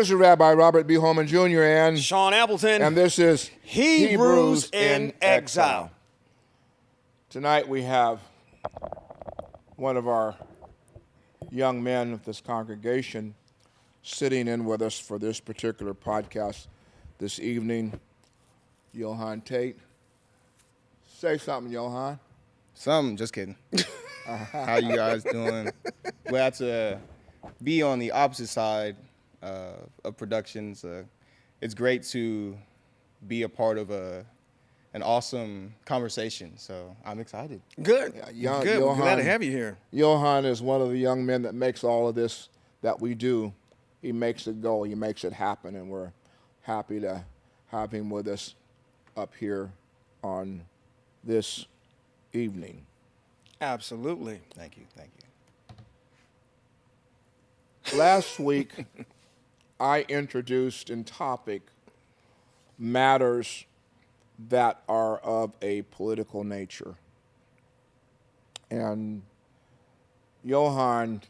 This is Rabbi Robert B. Holman Jr. and Shawn Appleton. And this is Hebrews in Exile. Tonight we have one of our young men of this congregation sitting in with us for this particular podcast this evening, Johan Tate. Say something, Johan. Something, just kidding. How you guys doing? Glad to be on the opposite side of productions. It's great to be a part of an awesome conversation, so I'm excited. Good. Yeah, Good. We're glad to have you here. Johan is one of the young men that makes all of this that we do. He makes it go. He makes it happen, and we're happy to have him with us up here on this evening. Absolutely. Thank you. Last week, I introduced in topic matters that are of a political nature. And Johan,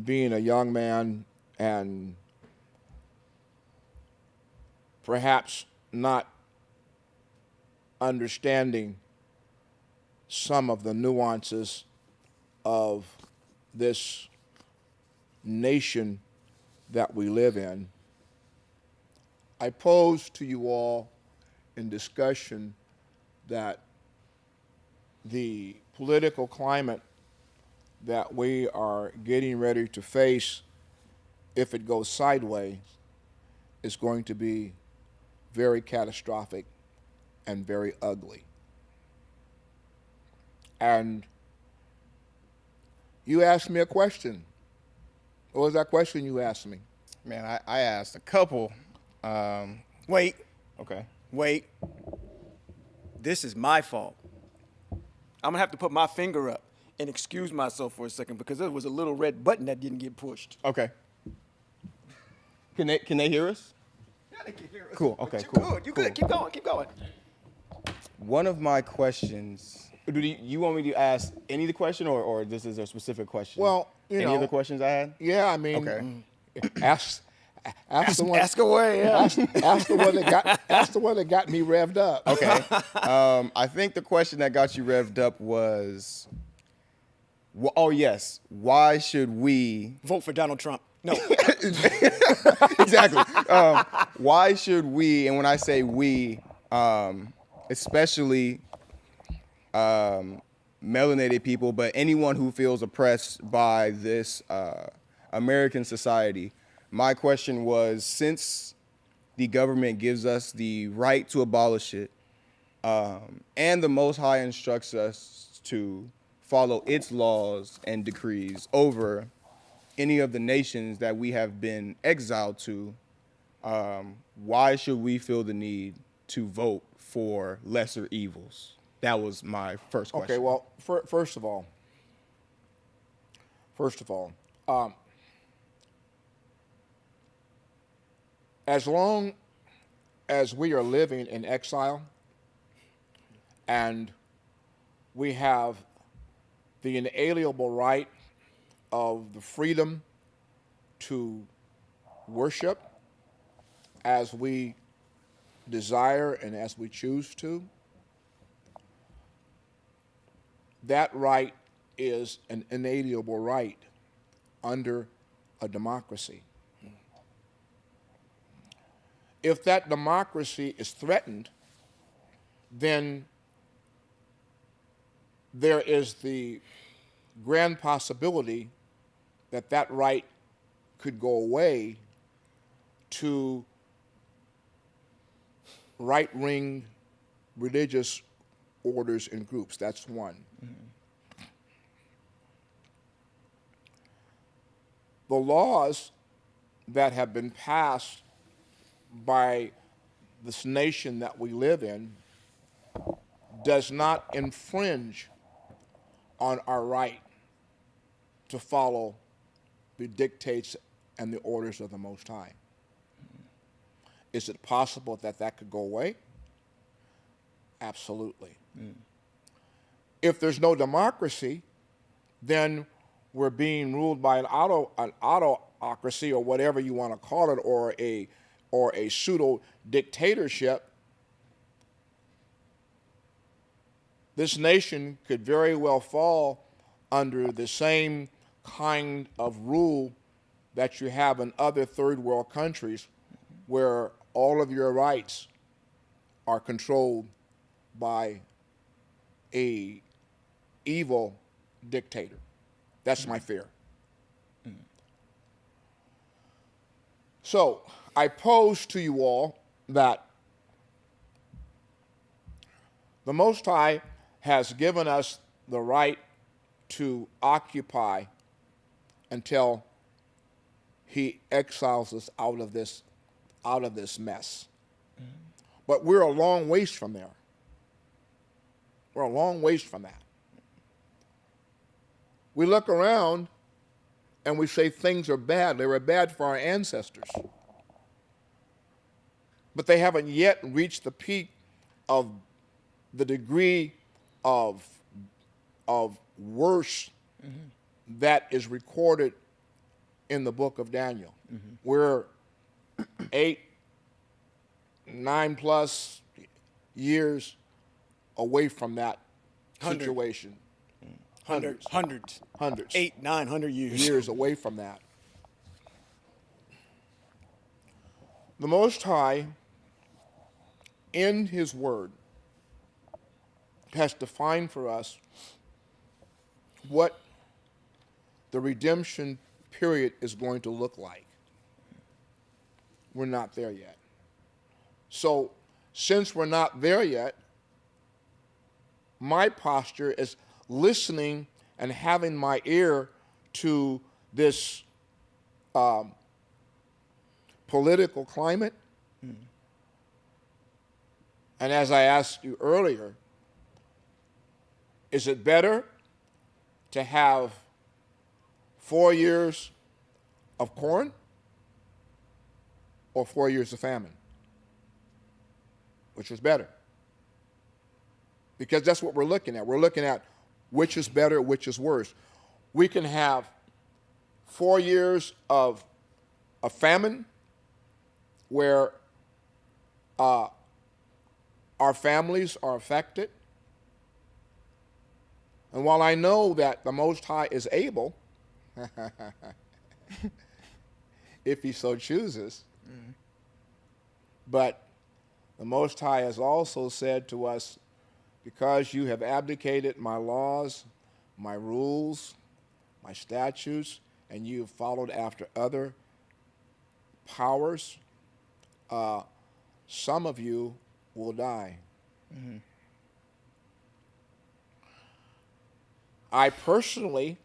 being a young man and perhaps not understanding some of the nuances of this nation that we live in, I pose to you all in discussion that the political climate that we are getting ready to face, if it goes sideways, is going to be very catastrophic and very ugly. And you asked me a question. What was that question you asked me? Man, I asked a couple. Wait. Okay. Wait. This is my fault. I'm going to have to put my finger up and excuse myself for a second because there was a little red button that didn't get pushed. Okay. Can they hear us? Yeah, they can hear us. Cool. Okay, You cool. good. You cool. good. Keep going. Keep going. One of my questions. Do you want me to ask any of the question, or this is a specific question? Well, any of the questions I had? Yeah, I mean, Okay. ask the one. Ask away. Yeah. Ask the one that got me revved up. Okay. I think the question that got you revved up was, oh yes, why should we Vote for Donald Trump. No. exactly? Why should we? And when I say we, especially melanated people, but anyone who feels oppressed by this American society. My question was, since the government gives us the right to abolish it, and the Most High instructs us to follow its laws and decrees over any of the nations that we have been exiled to, why should we feel the need to vote for lesser evils? That was my first question. Okay, well, first of all, as long as we are living in exile and we have the inalienable right of the freedom to worship as we desire and as we choose to, that right is an inalienable right under a democracy. If that democracy is threatened, then there is the grand possibility that that right could go away to right-wing religious orders and groups. That's one. Mm-hmm. The laws that have been passed by this nation that we live in does not infringe on our right to follow the dictates and the orders of the Most High. Is it possible that that could go away? Absolutely. If there's no democracy, then we're being ruled by an autocracy or whatever you want to call it, or a pseudo dictatorship, this nation could very well fall under the same kind of rule that you have in other third world countries, where all of your rights are controlled by a evil dictator. That's my fear. So I pose to you all that the Most High has given us the right to occupy until he exiles us out of this mess. But we're a long ways from there. We're a long ways from that. We look around and we say things are bad. They were bad for our ancestors. But they haven't yet reached the peak of the degree of worse that is recorded in the book of Daniel. We're 9+ years away from that situation. Hundreds. 800-900 years away from that. The Most High, in his word, has defined for us what the redemption period is going to look like. We're not there yet. So, since we're not there yet, my posture is listening and having my ear to this political climate. And as I asked you earlier, is it better to have 4 years of corn or 4 years of famine? Which is better? Because that's what we're looking at. We're looking at which is better, which is worse. We can have 4 years of a famine where our families are affected. And while I know that the Most High is able, if he so chooses, but the Most High has also said to us, because you have abdicated my laws, my rules, my statutes, and you have followed after other powers, some of you will die. I personally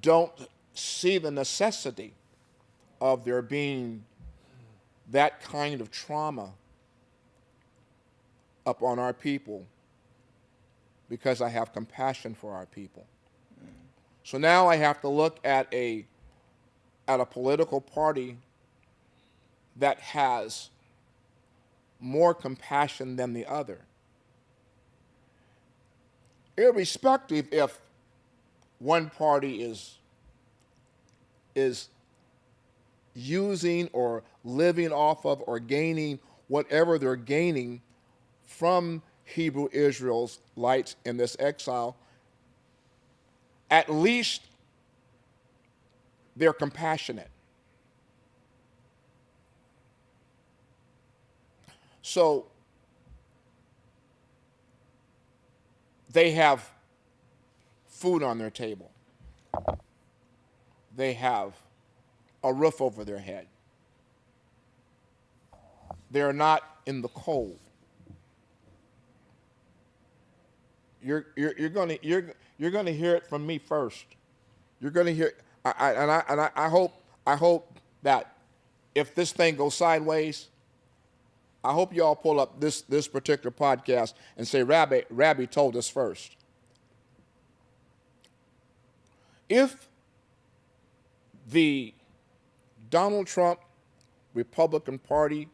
don't see the necessity of there being that kind of trauma upon our people, because I have compassion for our people. So now I have to look at a political party that has more compassion than the other, irrespective if one party is using or living off of or gaining whatever they're gaining from Hebrew Israelites in this exile. At least they're compassionate. So they have food on their table. They have a roof over their head. They're not in the cold. You're going to hear it from me first. You're going to hear, I hope that if this thing goes sideways, I hope y'all pull up this particular podcast and say, Rabbi told us first. If the Donald Trump Republican Party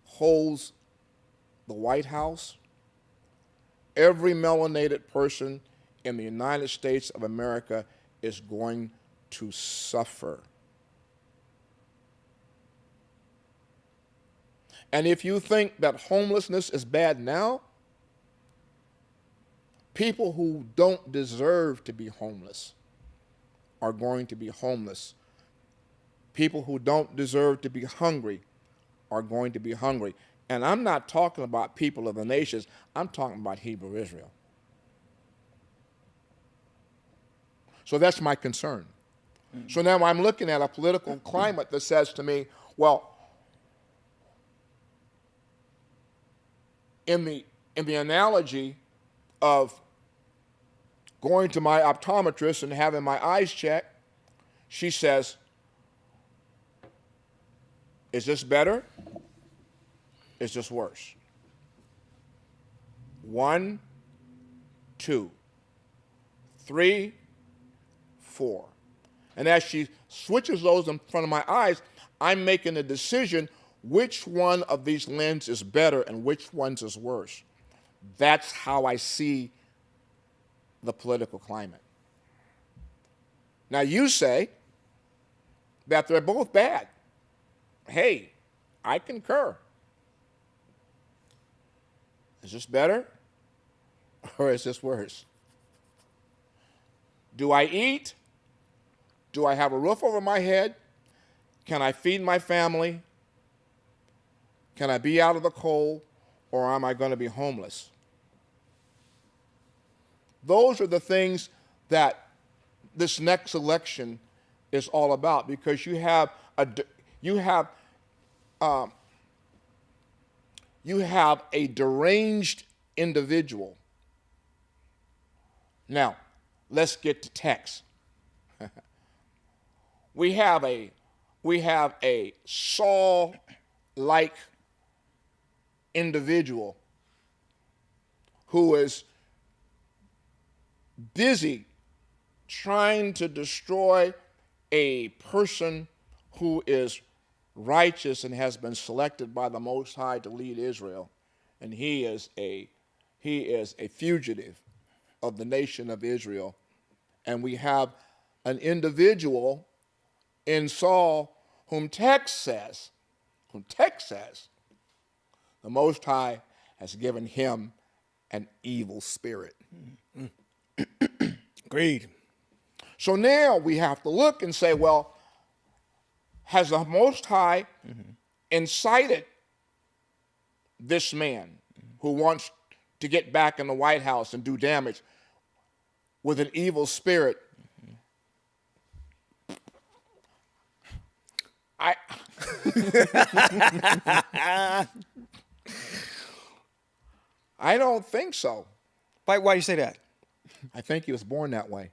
holds the White House, every melanated person in the United States of America is going to suffer. And if you think that homelessness is bad now, people who don't deserve to be homeless are going to be homeless. People who don't deserve to be hungry are going to be hungry. And I'm not talking about people of the nations. I'm talking about Hebrew Israel. So that's my concern. So now I'm looking at a political climate that says to me, well, in the analogy of going to my optometrist and having my eyes checked, she says, is this better? Is this worse? 1, 2, 3, 4. And as she switches those in front of my eyes, I'm making a decision which one of these lenses is better and which one's is worse. That's how I see the political climate. Now you say that they're both bad. Hey, I concur. Is this better or is this worse? Do I eat? Do I have a roof over my head? Can I feed my family? Can I be out of the cold, or am I going to be homeless? Those are the things that this next election is all about, because you have a deranged individual. Now, let's get to text. We have a Saul-like individual who is busy trying to destroy a person who is righteous and has been selected by the Most High to lead Israel, and he is a fugitive of the nation of Israel. And we have an individual in Saul whom text says the Most High has given him an evil spirit. Agreed. So now we have to look and say, well, has the Most High incited this man who wants to get back in the White House and do damage with an evil spirit? I don't think so. Why do you say that? I think he was born that way.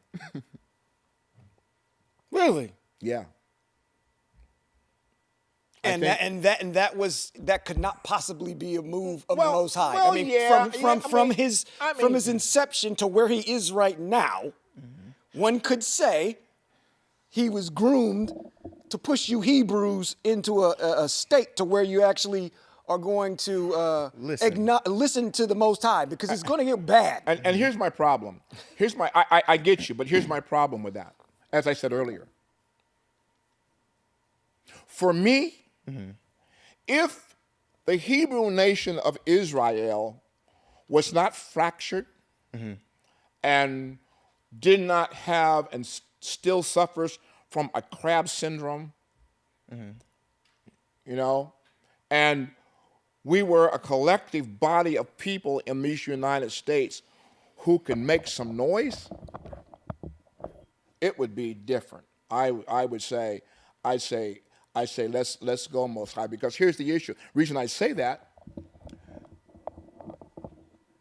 Really? Yeah. And that could not possibly be a move of the Most High. Well, I mean, yeah, from his inception to where he is right now, one could say he was groomed to push you Hebrews into a state to where you actually are going to listen to the Most High, because it's going to get bad. And here's my problem. I get you, but here's my problem with that. As I said earlier, for me, if the Hebrew nation of Israel was not fractured and did not have and still suffers from a crab syndrome, and we were a collective body of people in these United States who can make some noise, it would be different. I'd say let's go Most High, because here's the issue. Reason I say that,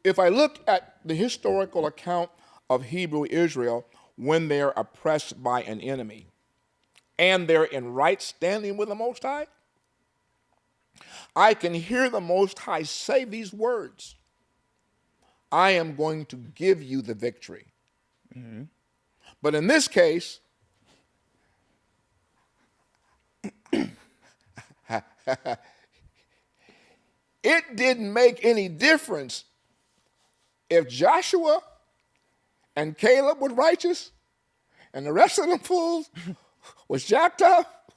if I look at the historical account of Hebrew Israel when they're oppressed by an enemy and they're in right standing with the Most High, I can hear the Most High say these words: I am going to give you the victory. But in this case, it didn't make any difference if Joshua and Caleb was righteous, and the rest of them fools was jacked up,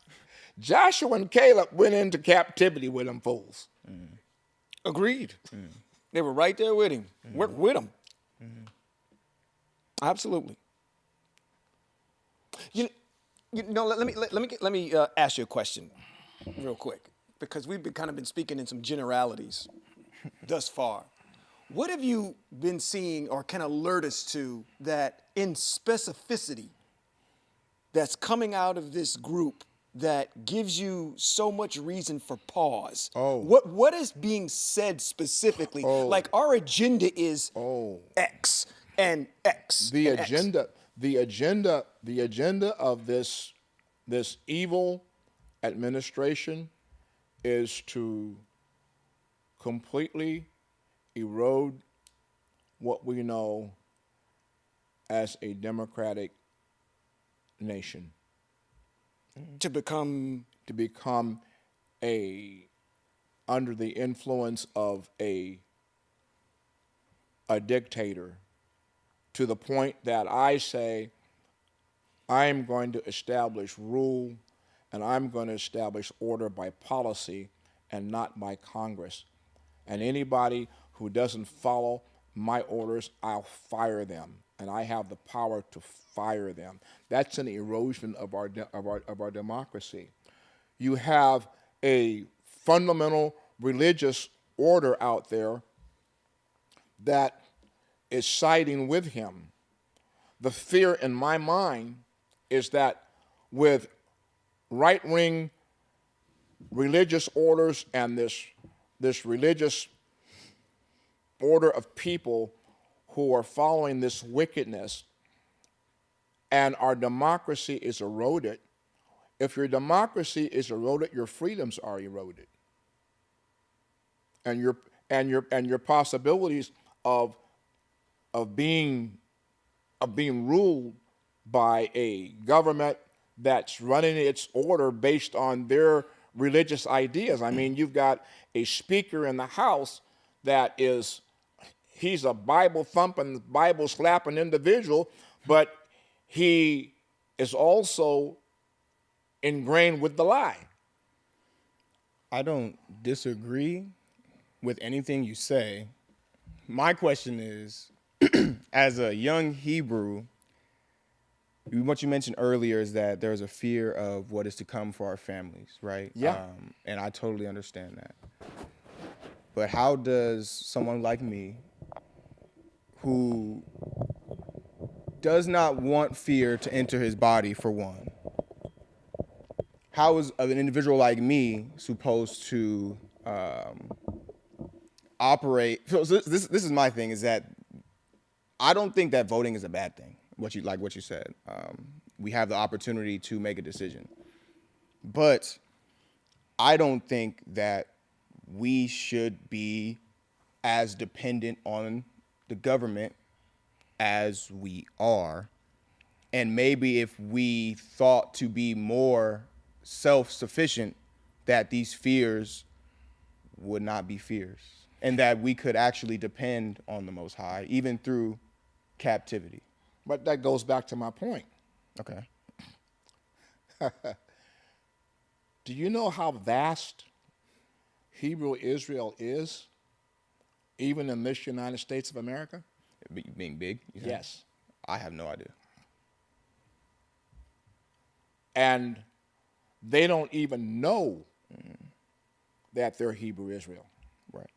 Joshua and Caleb went into captivity with them fools. Agreed. They were right there with him. Work with him. Absolutely. You know, let me ask you a question real quick, because we've kind of been speaking in some generalities thus far. What have you been seeing or can alert us to that in specificity that's coming out of this group that gives you so much reason for pause? Oh. What is being said specifically? Oh. Like our agenda is X and X. The and agenda, X. the agenda of this evil administration is to completely erode what we know as a democratic nation. To become under the influence of a dictator, to the point that I say, I'm going to establish rule and I'm going to establish order by policy and not by Congress. And anybody who doesn't follow my orders, I'll fire them. And I have the power to fire them. That's an erosion of our democracy. You have a fundamental religious order out there that is siding with him. The fear in my mind is that with right-wing religious orders and this religious order of people who are following this wickedness, and our democracy is eroded. If your democracy is eroded, your freedoms are eroded, and your possibilities of being ruled by a government that's running its order based on their religious ideas. I mean, you've got a speaker in the House that he's a Bible-thumping, Bible-slapping individual, but he is also ingrained with the lie. I don't disagree with anything you say. My question is, as a young Hebrew, what you mentioned earlier is that there's a fear of what is to come for our families, right? Yeah. And I totally understand that. But how does someone like me, who does not want fear to enter his body, for one, how is an individual like me supposed to operate? So this is my thing, is that I don't think that voting is a bad thing. What you said, we have the opportunity to make a decision, but I don't think that we should be as dependent on the government as we are. And maybe if we thought to be more self-sufficient, that these fears would not be fears, and that we could actually depend on the Most High, even through captivity. But that goes back to my point. Okay. Do you know how vast Hebrew Israel is, even in this United States of America? Being big? Yes. I have no idea. And they don't even know that they're Hebrew Israel. Right.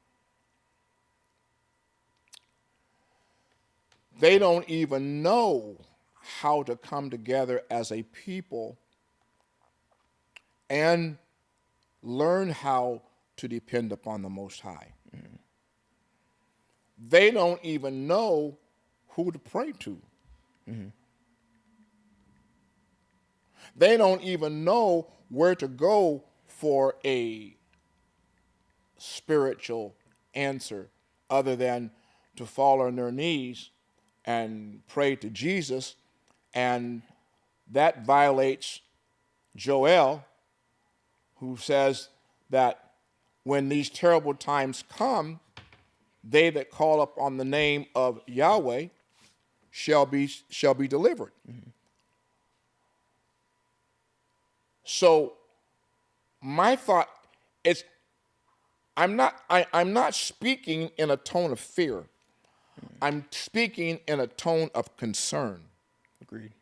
They don't even know how to come together as a people and learn how to depend upon the Most High. They don't even know who to pray to. They don't even know where to go for a spiritual answer other than to fall on their knees and pray to Jesus, and that violates Joel, who says that when these terrible times come, they that call upon the name of Yahweh shall be delivered. So my thought is, I'm not speaking in a tone of fear. I'm speaking in a tone of concern. Agreed.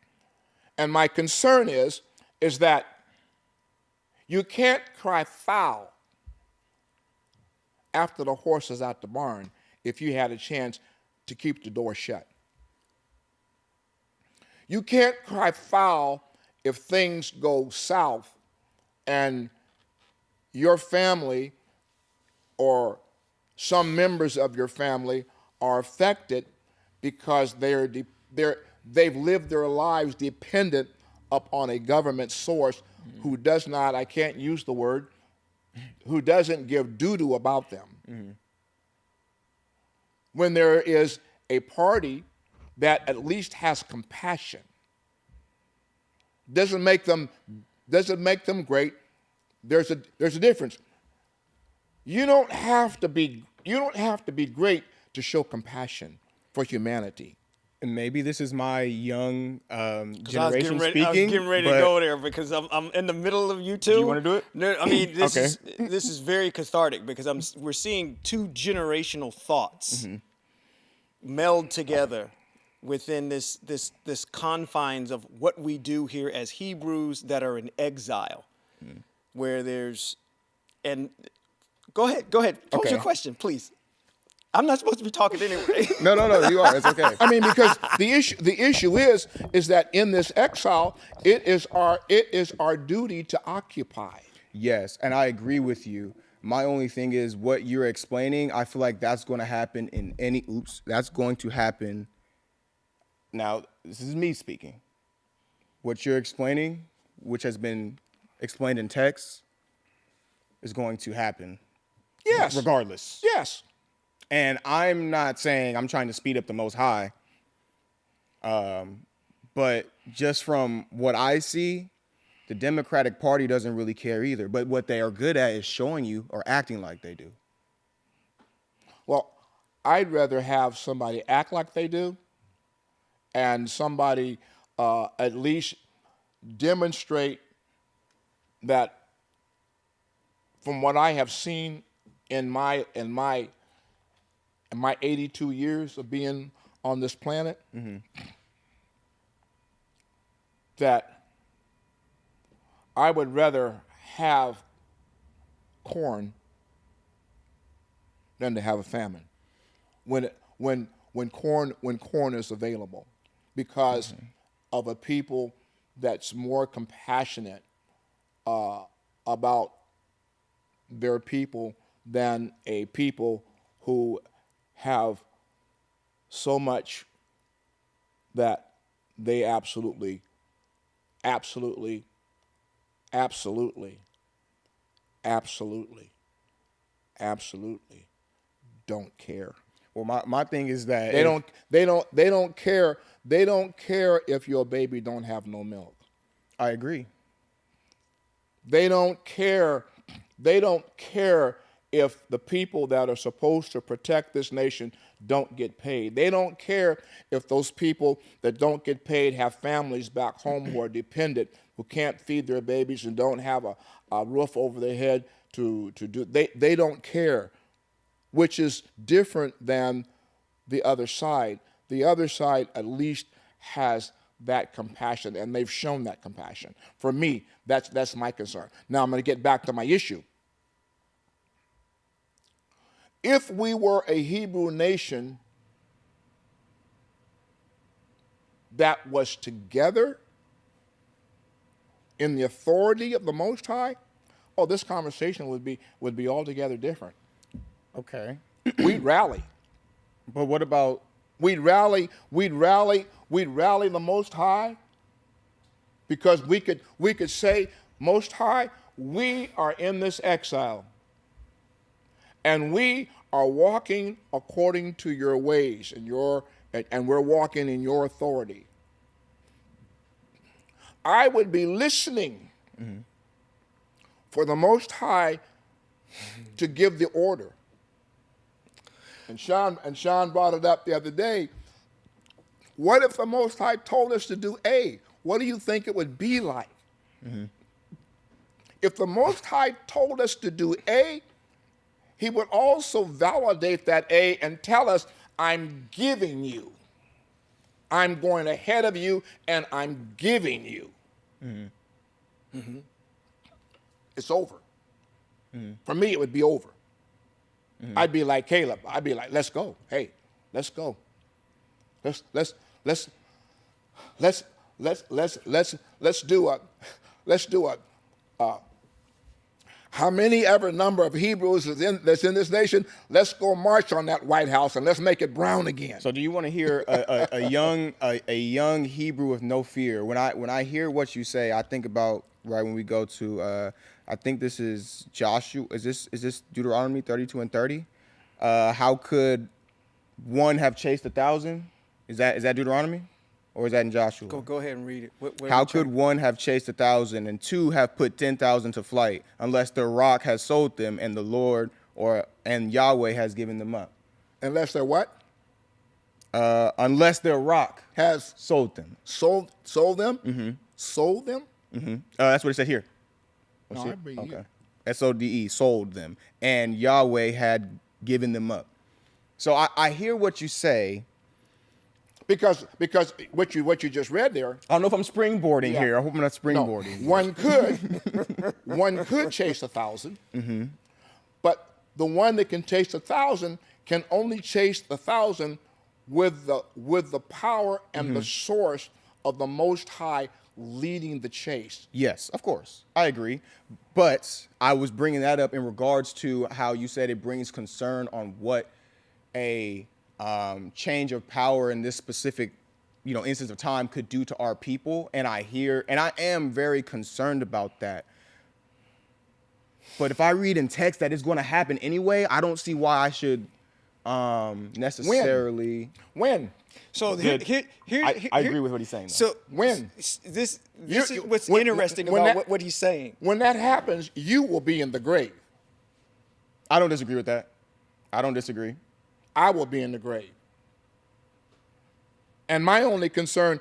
And my concern is that you can't cry foul after the horse is out the barn if you had a chance to keep the door shut. You can't cry foul if things go south and your family or some members of your family are affected because they've lived their lives dependent upon a government source who does not, I can't use the word, who doesn't give doo-doo about them. When there is a party that at least has compassion, doesn't make them great. There's a difference. You don't have to be great to show compassion for humanity. And maybe this is my young generation I was getting ready to go there because I'm in the middle of you two. Do you want to do it? No, I mean this Okay. is very cathartic because we're seeing two generational thoughts meld together within this confines of what we do here as Hebrews that are in exile, where there's and go ahead pose Okay. your question, please. I'm not supposed to be talking anyway. No, you are. It's okay. I mean, because the issue is that in this exile, it is our duty to occupy. Yes, and I agree with you. My only thing is what you're explaining, I feel like that's going to happen in that's going to happen. Now, this is me speaking. What you're explaining, which has been explained in text, is going to happen. Yes. Regardless. Yes. And I'm not saying I'm trying to speed up the Most High, but just from what I see, the Democratic Party doesn't really care either. But what they are good at is showing you or acting like they do. Well, I'd rather have somebody act like they do and somebody at least demonstrate that from what I have seen in my 82 years of being on this planet, that I would rather have corn than to have a famine when corn is available, because of a people that's more compassionate about their people than a people who have so much that they absolutely don't care. Well, my thing is that They don't care. They don't care if your baby don't have no milk. I agree. They don't care. They don't care if the people that are supposed to protect this nation don't get paid. They don't care if those people that don't get paid have families back home who are dependent, who can't feed their babies and don't have a roof over their head to do. They don't care, which is different than the other side. The other side at least has that compassion, and they've shown that compassion. For me, that's my concern. Now I'm going to get back to my issue. If we were a Hebrew nation that was together in the authority of the Most High, oh, this conversation would be altogether different. Okay. We'd rally. But what about We'd rally the Most High, because we could say, Most High, we are in this exile, and we are walking according to your ways and we're walking in your authority. I would be listening for the Most High to give the order. And Shawn brought it up the other day. What if the Most High told us to do A? What do you think it would be like? If the Most High told us to do A, he would also validate that A and tell us, I'm giving you. I'm going ahead of you and I'm giving you. It's over. For me, it would be over. I'd be like Caleb. I'd be like, let's go. Hey, let's go. Let's do a how many ever number of Hebrews that's in this nation, let's go march on that White House and let's make it brown again. So do you want to hear a young Hebrew with no fear? When I hear what you say, I think about when we go to I think this is Joshua. Is this Deuteronomy 32 and 30? How could one have chased 1,000? Is that Deuteronomy? Or is that in Joshua? Go ahead and read it. How could one have chased 1,000 and two have put 10,000 to flight unless the rock has sold them and the Lord and Yahweh has given them up? Unless they're what? Unless their rock Has sold them. sold them? Mm-hmm. Sold them? Mm-hmm. That's what it said here. No, I read Okay. here. SODE, sold them. And Yahweh had given them up. So I hear what you say. Because what you just read there. I don't know if I'm springboarding Yeah. here. I hope I'm not springboarding. No, one could chase 1,000, but the one that can chase 1,000 can only chase 1,000 with the power and the source of the Most High leading the chase. Yes, of course. I agree. But I was bringing that up in regards to how you said it brings concern on what a change of power in this specific, instance of time could do to our people. And I am very concerned about that. But if I read in text that it's going to happen anyway, I don't see why I should necessarily. When? So I agree with what he's saying, though. So When? This is what's interesting about what he's saying. When that happens, you will be in the grave. I don't disagree with that. I don't disagree. I will be in the grave. And my only concern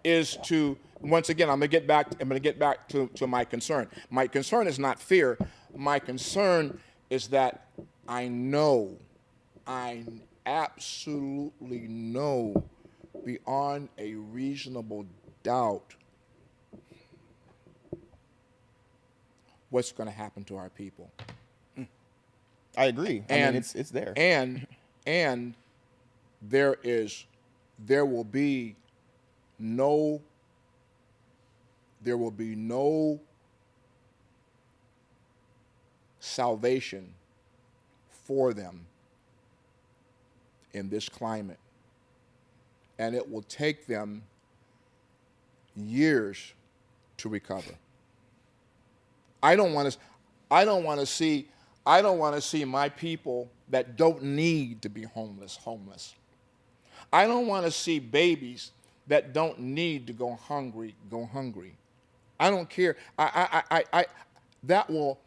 is to, once again, I'm gonna get back to my concern. My concern is not fear. My concern is that I absolutely know beyond a reasonable doubt what's gonna happen to our people. I agree. I mean, it's there. And there will be no salvation for them in this climate. And it will take them years to recover. I don't want to see my people that don't need to be homeless. I don't want to see babies that don't need to go hungry. I don't care. That will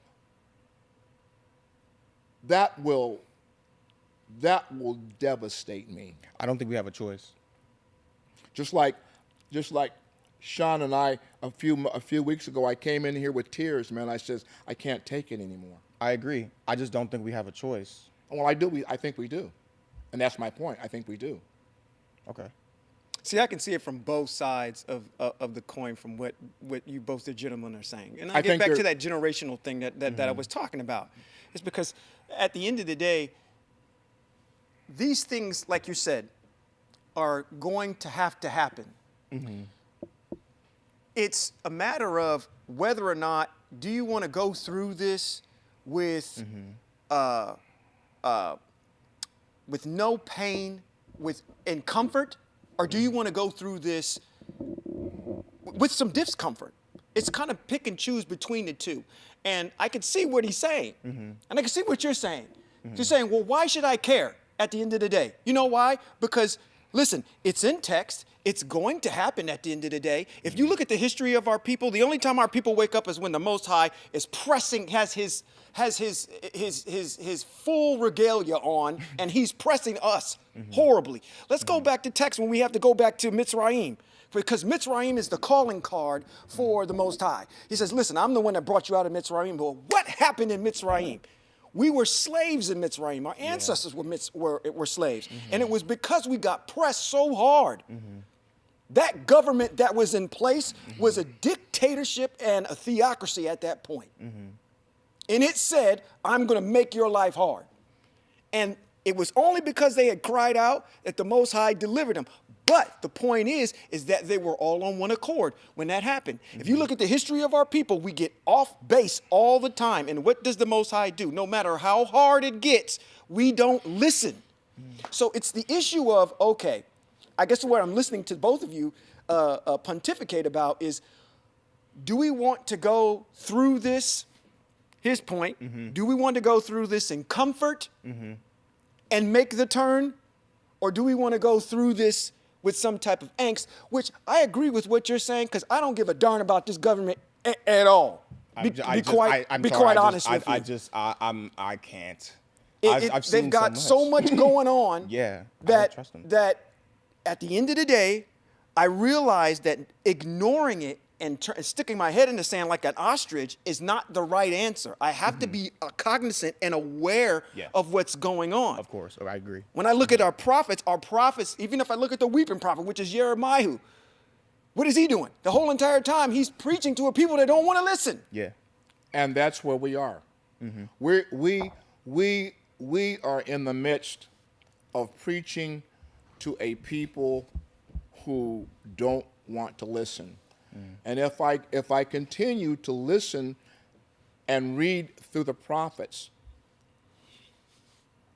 devastate me. I don't think we have a choice. Just like Shawn and I a few weeks ago, I came in here with tears, man. I says, I can't take it anymore. I agree. I just don't think we have a choice. Well, I do. I think we do. And that's my point. I think we do. Okay. See, I can see it from both sides of the coin, from what you both the gentlemen are saying. And I get back to that generational thing that I was talking about. It's because at the end of the day, these things, like you said, are going to have to happen. It's a matter of whether or not do you want to go through this with no pain, and comfort, or do you want to go through this with some discomfort? It's kind of pick and choose between the two. And I can see what he's saying, and I can see what you're saying. You're saying, well, why should I care at the end of the day? You know why? Because, listen, it's in text, It's going to happen at the end of the day. If you look at the history of our people, the only time our people wake up is when the Most High is pressing, has his full regalia on, and he's pressing us horribly. Let's go back to text when we have to go back to Mitzrayim, because Mitzrayim is the calling card for the Most High. He says, listen, I'm the one that brought you out of Mitzrayim, but what happened in Mitzrayim? We were slaves in Mitzrayim. Our ancestors were slaves. And it was because we got pressed so hard. That government that was in place was a dictatorship and a theocracy at that point. And it said, I'm going to make your life hard. And it was only because they had cried out that the Most High delivered them. But the point is that they were all on one accord when that happened. If you look at the history of our people, we get off base all the time. And what does the Most High do? No matter how hard it gets, we don't listen. So it's the issue of, okay, I guess what I'm listening to both of you pontificate about is, do we want to go through this? His point, do we want to go through this in comfort and make the turn? Or do we want to go through this with some type of angst, which I agree with what you're saying, because I don't give a darn about this government at all. Be quite honest with you. I can't. They've got so much going on that at the end of the day, I realize that ignoring it and sticking my head in the sand like an ostrich is not the right answer. I have to be cognizant and aware of what's going on. Of course, I agree. When I look at our prophets, even if I look at the weeping prophet, which is Jeremiah, what is he doing? The whole entire time he's preaching to a people that don't want to listen. Yeah. And that's where we are. We are in the midst of preaching to a people who don't want to listen. And if I continue to listen and read through the prophets,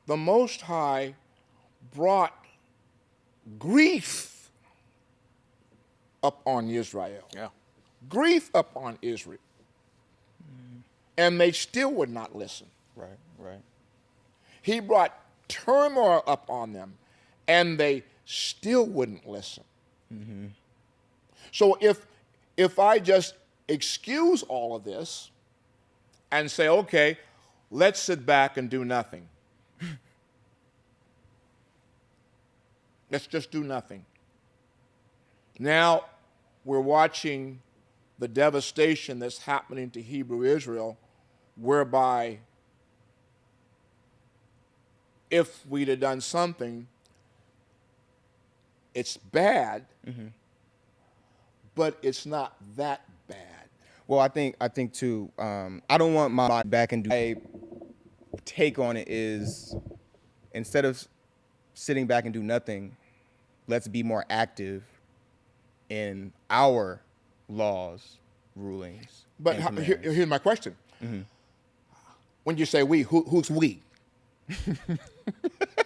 the Most High brought grief upon Israel. Yeah. Grief upon Israel. And they still would not listen. Right. He brought turmoil upon them, and they still wouldn't listen. So if I just excuse all of this and say, okay, let's sit back and do nothing. Let's just do nothing. Now we're watching the devastation that's happening to Hebrew Israel, whereby if we'd have done something, it's bad, but it's not that bad. Well, I think too, I don't want my back and do. My take on it is, instead of sitting back and do nothing, let's be more active in our laws, rulings. But here's my question. When you say we, who's we?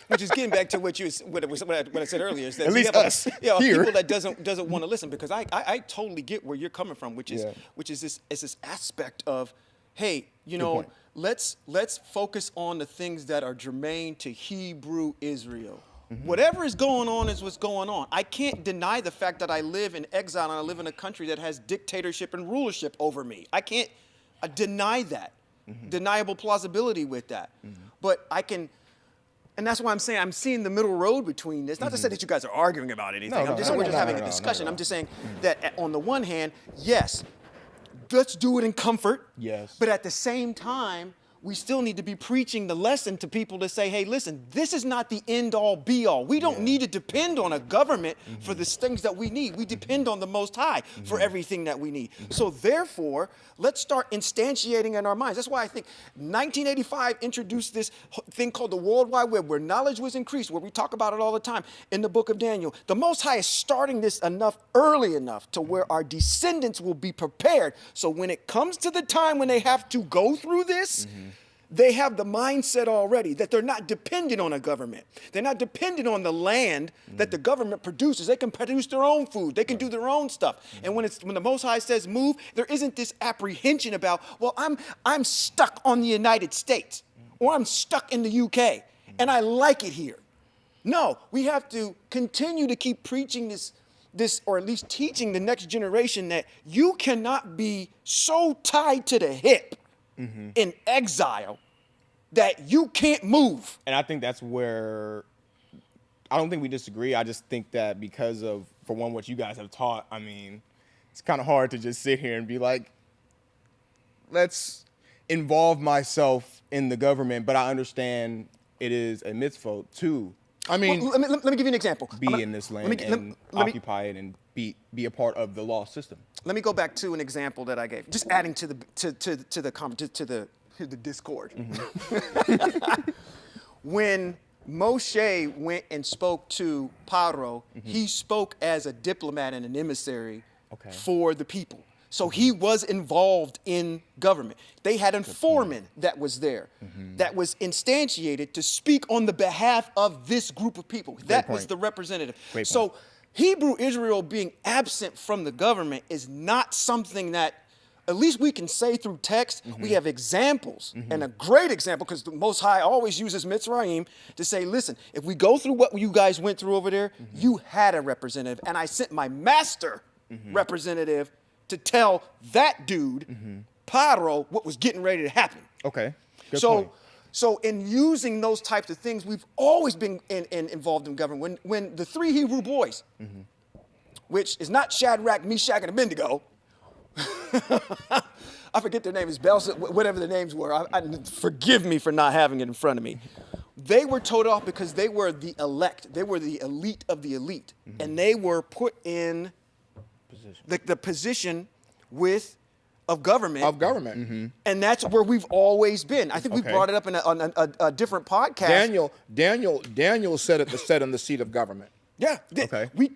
Which is getting back to what I said earlier. Is that at least us here. People that doesn't want to listen, because I totally get where you're coming from, which is this aspect of, hey, let's focus on the things that are germane to Hebrew Israel. Whatever is going on is what's going on. I can't deny the fact that I live in exile and I live in a country that has dictatorship and rulership over me. I can't deny that. Deniable plausibility with that. But I can, and that's why I'm saying I'm seeing the middle road between this. Not to say that you guys are arguing about anything. We're just having a discussion. I'm just saying that on the one hand, yes, let's do it in comfort. Yes. But at the same time, we still need to be preaching the lesson to people to say, hey, listen, this is not the end-all, be-all. We don't need to depend on a government for the things that we need. We depend on the Most High for everything that we need. So therefore, let's start instantiating in our minds. That's why I think 1985 introduced this thing called the World Wide Web, where knowledge was increased, where we talk about it all the time in the book of Daniel. The Most High is starting this early enough to where our descendants will be prepared. So when it comes to the time when they have to go through this, they have the mindset already that they're not dependent on a government. They're not dependent on the land that the government produces. They can produce their own food. They can do their own stuff. And when the Most High says move, there isn't this apprehension about, well, I'm stuck on the United States, or I'm stuck in the UK, and I like it here. No, we have to continue to keep preaching this, or at least teaching the next generation that you cannot be so tied to the hip in exile that you can't move. And I think that's where, I don't think we disagree. I just think that because of, for one, what you guys have taught, I mean, it's kind of hard to just sit here and be like, let's involve myself in the government, but I understand it is a mitzvah too. I mean, let me give you an example. Be in this land and occupy it and be a part of the law system. Let me go back to an example that I gave, just adding to the discord. When Moshe went and spoke to Paro, he spoke as a diplomat and an emissary for the people. So he was involved in government. They had a foreman that was there, that was instantiated to speak on the behalf of this group of people. That was the representative. So Hebrew Israel being absent from the government is not something that, at least we can say through text. We have examples, and a great example, because the Most High always uses Mitzrayim to say, listen, if we go through what you guys went through over there, you had a representative, and I sent my master representative to tell that dude, Paro, what was getting ready to happen. Okay. Good point. So in using those types of things, we've always been involved in government. When the three Hebrew boys, which is not Shadrach, Meshach, and Abednego, I forget their names, whatever their names were. Forgive me for not having it in front of me. They were told off because they were the elect. They were the elite of the elite. And they were put in the position of government. And that's where we've always been. I think we brought it up on a different podcast. Daniel said it to set in the seat of government. Yeah. We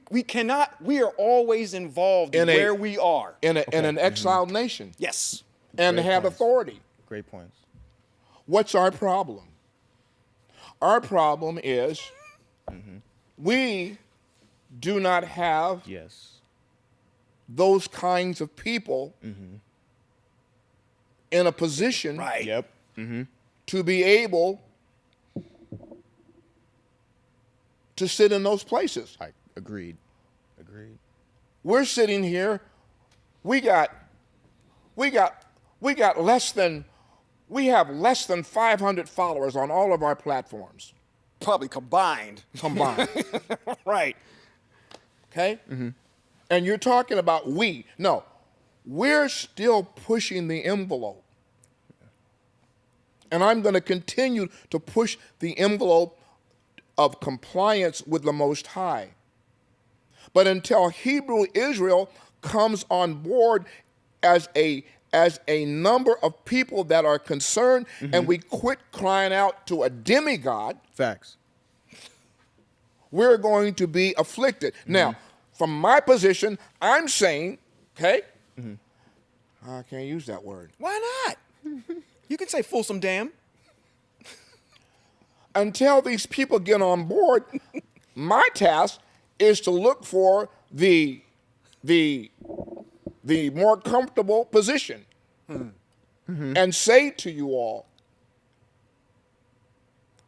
are always involved where we are. In an exiled nation. Yes. And have authority. Great points. What's our problem? Our problem is we do not have those kinds of people in a position to be able to sit in those places. Agreed. We're sitting here. We have less than 500 followers on all of our platforms. Probably combined. Right. Okay? And you're talking about we. No, we're still pushing the envelope. And I'm going to continue to push the envelope of compliance with the Most High. But until Hebrew Israel comes on board as a number of people that are concerned, and we quit crying out to a demigod, facts, we're going to be afflicted. Now, from my position, I'm saying, I can't use that word. Why not? You can say fulsome dam. Until these people get on board, my task is to look for the more comfortable position and say to you all,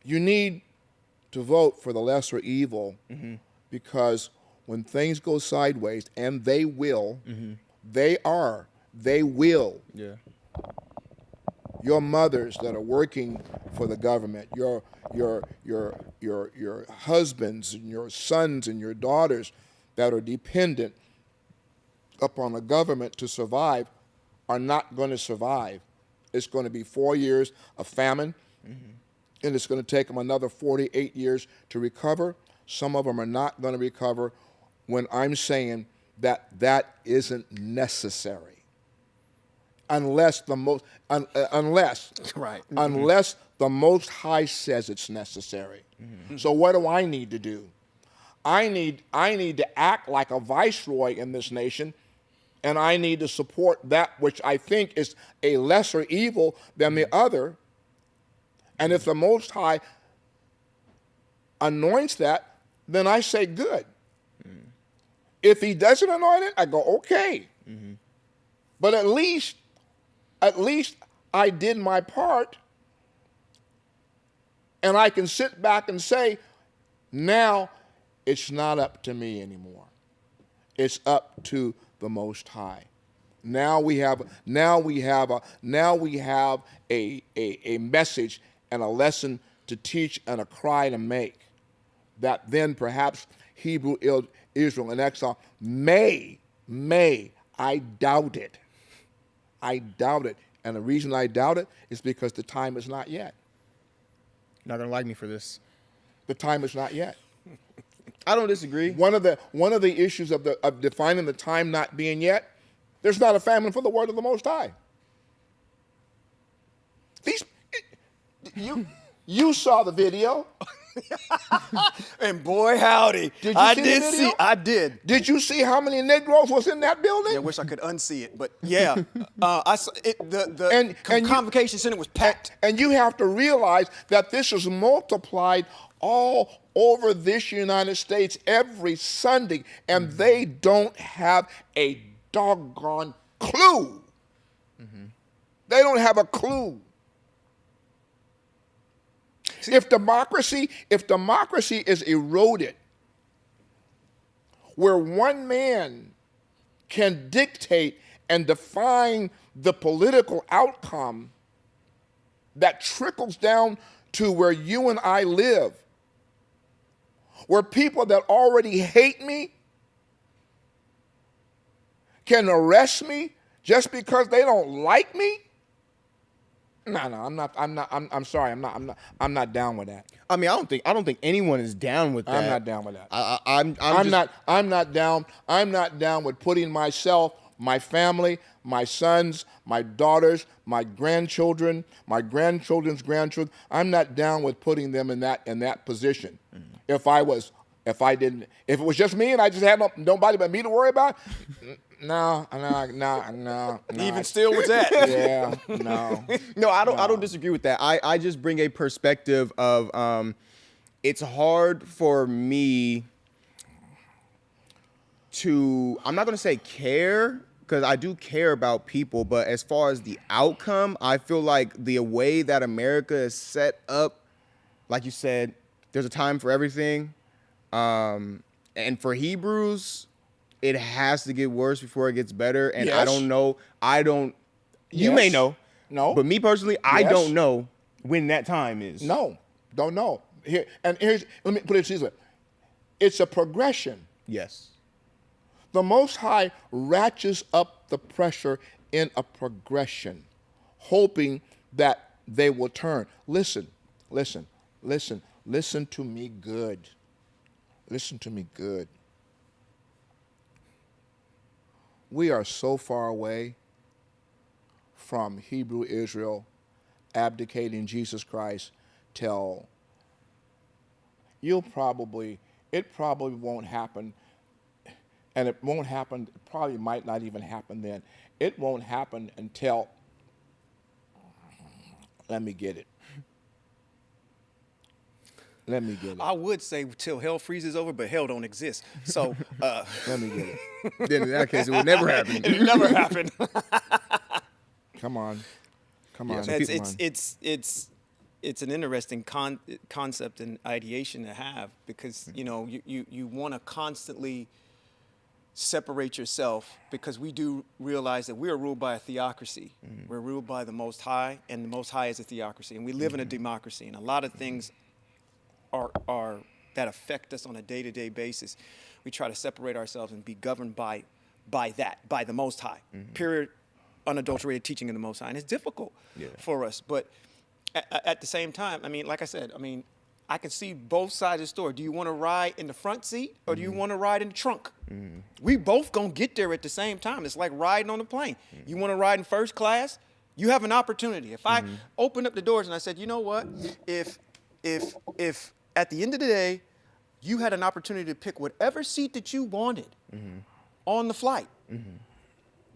you need to vote for the lesser evil because when things go sideways, and they will, they will. Yeah. Your mothers that are working for the government, your husbands and your sons and your daughters that are dependent upon the government to survive are not going to survive. It's going to be 4 years of famine, and it's going to take them another 48 years to recover. Some of them are not going to recover when I'm saying that isn't necessary. Unless the Most High says it's necessary. So what do I need to do? I need to act like a viceroy in this nation, and I need to support that which I think is a lesser evil than the other. And if the Most High anoints that, then I say good. If he doesn't anoint it, I go okay. But at least I did my part, and I can sit back and say, now it's not up to me anymore. It's up to the Most High. Now we have a message and a lesson to teach and a cry to make, that then perhaps Hebrew Israel in exile may, I doubt it. I doubt it. And the reason I doubt it is because the time is not yet. You're not gonna like me for this. The time is not yet. I don't disagree. One of the issues of defining the time not being yet, there's not a famine for the word of the Most High. You saw the video. And boy, howdy. Did you see the video? I did. Did you see how many Negroes was in that building? Yeah, I wish I could unsee it, but yeah. I saw it, the convocation center was packed. And you have to realize that this is multiplied all over this United States every Sunday, and they don't have a doggone clue. They don't have a clue. If democracy is eroded, where one man can dictate and define the political outcome that trickles down to where you and I live, where people that already hate me can arrest me just because they don't like me. No, I'm sorry. I'm not down with that. I mean, I don't think anyone is down with that. I'm not down with that. I'm not down with putting myself, my family, my sons, my daughters, my grandchildren, my grandchildren's grandchildren. I'm not down with putting them in that position. If it was just me and I just had nobody but me to worry about, no. Even still with that. Yeah, no. No, I don't disagree with that. I just bring a perspective of it's hard for me to, I'm not going to say care, because I do care about people, but as far as the outcome, I feel like the way that America is set up, like you said, there's a time for everything. And for Hebrews, it has to get worse before it gets better. And yes. I don't know. You may know. No. But me personally, I don't know when that time is. No, don't know. Let me put it this way. It's a progression. Yes. The Most High ratchets up the pressure in a progression, hoping that they will turn. Listen to me good. Listen to me good. We are so far away from Hebrew Israel abdicating Jesus Christ till it probably won't happen, and it won't happen, it probably might not even happen then. It won't happen until, let me get it. I would say till hell freezes over, but hell don't exist. So let me get it. Then in that case, it would never happen. It would never happen. Come on. It's an interesting concept and ideation to have, because you want to constantly separate yourself, because we do realize that we are ruled by a theocracy. We're ruled by the Most High, and the Most High is a theocracy, and we live in a democracy, and a lot of things are that affect us on a day-to-day basis. We try to separate ourselves and be governed by the Most High. Pure, unadulterated teaching of the Most High, and it's difficult for us. But at the same time, I mean, like I said, I can see both sides of the story. Do you want to ride in the front seat, or do you want to ride in the trunk? We both gonna get there at the same time. It's like riding on a plane. You want to ride in first class? You have an opportunity. If I opened up the doors and I said, you know what, if at the end of the day, you had an opportunity to pick whatever seat that you wanted on the flight.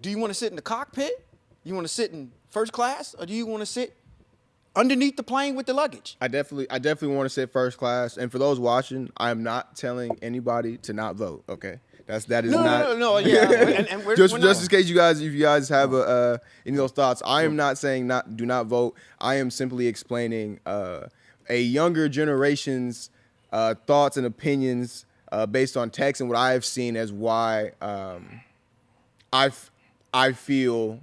Do you want to sit in the cockpit? You want to sit in first class, or do you want to sit underneath the plane with the luggage? I definitely want to sit first class. And for those watching, I am not telling anybody to not vote. Okay, that is not. No. Yeah, and we're just not. in case if you guys have any of those thoughts, I am not saying do not vote. I am simply explaining a younger generation's thoughts and opinions based on text and what I have seen as why I feel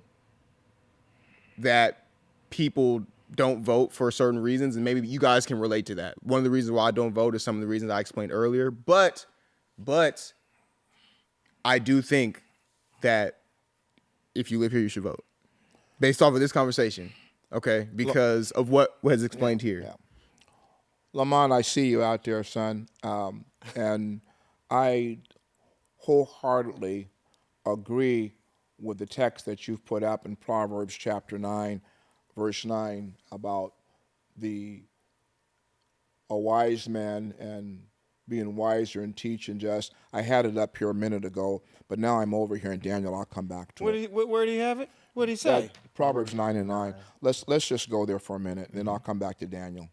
that people don't vote for certain reasons, and maybe you guys can relate to that. One of the reasons why I don't vote is some of the reasons I explained earlier, but I do think that if you live here, you should vote based off of this conversation, okay? Because of what was explained here. Yeah. Lamont, I see you out there, son, and I wholeheartedly agree with the text that you've put up in Proverbs chapter 9, verse 9, about a wise man and being wiser and teaching just. I had it up here a minute ago, but now I'm over here in Daniel. I'll come back to it. Where do you have it? What did he say? Proverbs 9 and 9. Let's just go there for a minute, and then I'll come back to Daniel.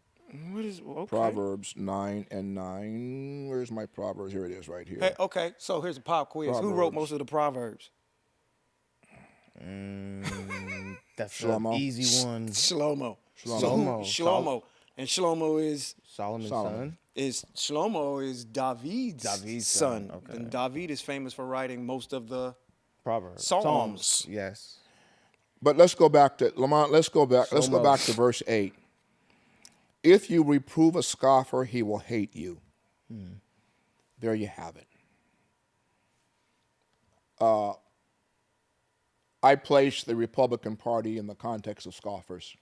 What is okay. Proverbs 9 and 9. Where's my Proverbs? Here it is right here. Hey, okay, so here's a pop quiz. Proverbs. Who wrote most of the Proverbs? That's Shlomo. an easy one. Shlomo. Shlomo. And Shlomo is Solomon's Solomon. son. Shlomo is David's son. Okay. And David is famous for writing most of the Proverbs. Psalms. Yes. But let's go back to Lamont. Let's go back to verse 8. If you reprove a scoffer, he will hate you. There you have it. I place the Republican Party in the context of scoffers.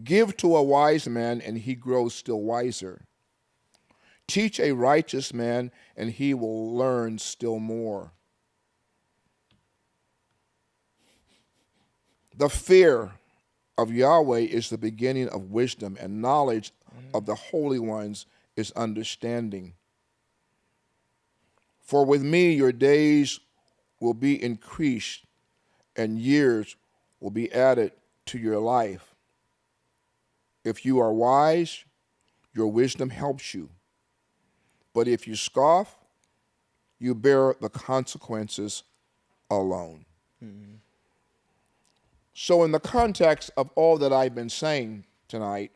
Give to a wise man, and he grows still wiser. Teach a righteous man, and he will learn still more. The fear of Yahweh is the beginning of wisdom, and knowledge of the holy ones is understanding. For with me your days will be increased, and years will be added to your life. If you are wise, your wisdom helps you. But if you scoff, you bear the consequences alone. So in the context of all that I've been saying tonight,